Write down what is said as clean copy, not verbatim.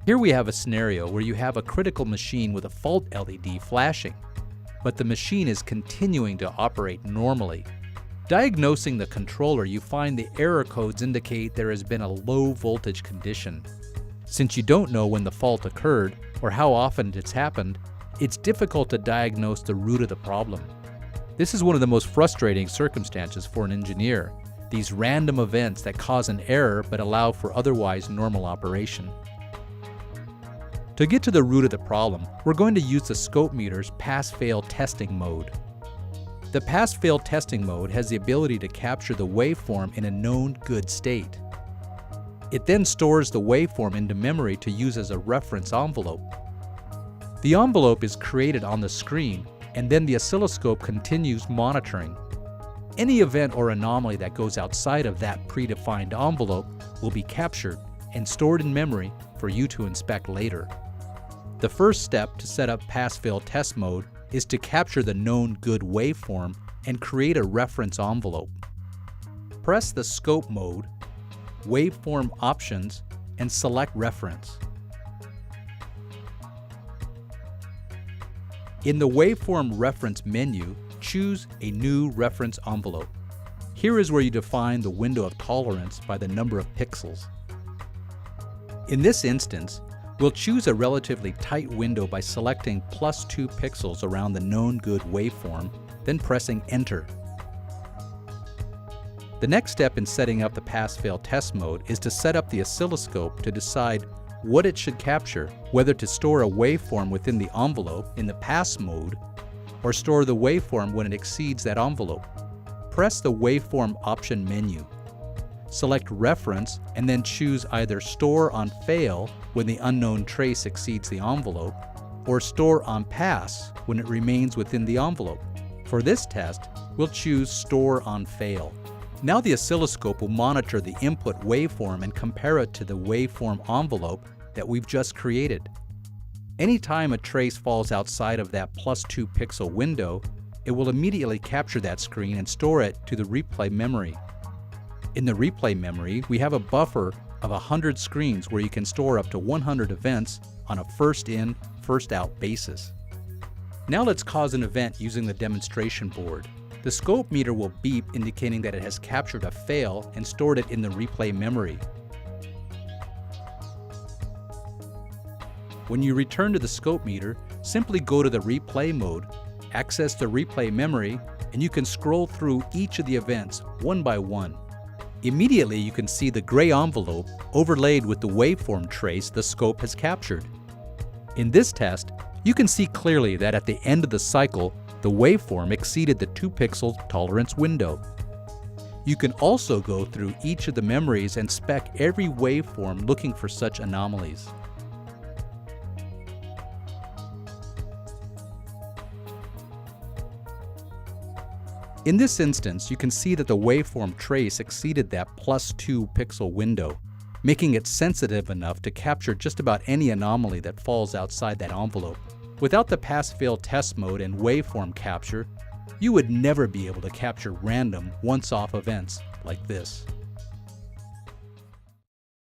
Here we have a scenario where you have a critical machine with a fault LED flashing, but the machine is continuing to operate normally. Diagnosing the controller, you find the error codes indicate there has been a low voltage condition. Since you don't know when the fault occurred or how often it's happened, it's difficult to diagnose the root of the problem. This is one of the most frustrating circumstances for an engineer, these random events that cause an error but allow for otherwise normal operation. To get to the root of the problem, we're going to use the scope meter's pass-fail testing mode. The pass-fail testing mode has the ability to capture the waveform in a known good state. It then stores the waveform into memory to use as a reference envelope. The envelope is created on the screen, and then the oscilloscope continues monitoring. Any event or anomaly that goes outside of that predefined envelope will be captured and stored in memory for you to inspect later. The first step to set up pass-fail test mode is to capture the known good waveform and create a reference envelope. Press the Scope mode, Waveform Options, and select Reference. In the Waveform Reference menu, choose a new reference envelope. Here is where you define the window of tolerance by the number of pixels. In this instance, we'll choose a relatively tight window by selecting +2 pixels around the known good waveform, then pressing Enter. The next step in setting up the pass-fail test mode is to set up the oscilloscope to decide what it should capture, whether to store a waveform within the envelope in the pass mode, or store the waveform when it exceeds that envelope. Press the Waveform Option menu. Select Reference and then choose either Store on Fail when the unknown trace exceeds the envelope, or Store on Pass when it remains within the envelope. For this test, we'll choose Store on Fail. Now the oscilloscope will monitor the input waveform and compare it to the waveform envelope that we've just created. Anytime a trace falls outside of that +2 pixel window, it will immediately capture that screen and store it to the replay memory. In the replay memory, we have a buffer of 100 screens where you can store up to 100 events on a first-in, first-out basis. Now let's cause an event using the demonstration board. The scope meter will beep, indicating that it has captured a fail and stored it in the replay memory. When you return to the scope meter, simply go to the replay mode, access the replay memory, and you can scroll through each of the events one by one. Immediately you can see the gray envelope overlaid with the waveform trace the scope has captured. In this test, you can see clearly that at the end of the cycle, the waveform exceeded the 2 pixel tolerance window. You can also go through each of the memories and spec every waveform looking for such anomalies. In this instance, you can see that the waveform trace exceeded that +2 pixel window, making it sensitive enough to capture just about any anomaly that falls outside that envelope. Without the pass-fail test mode and waveform capture, you would never be able to capture random once-off events like this.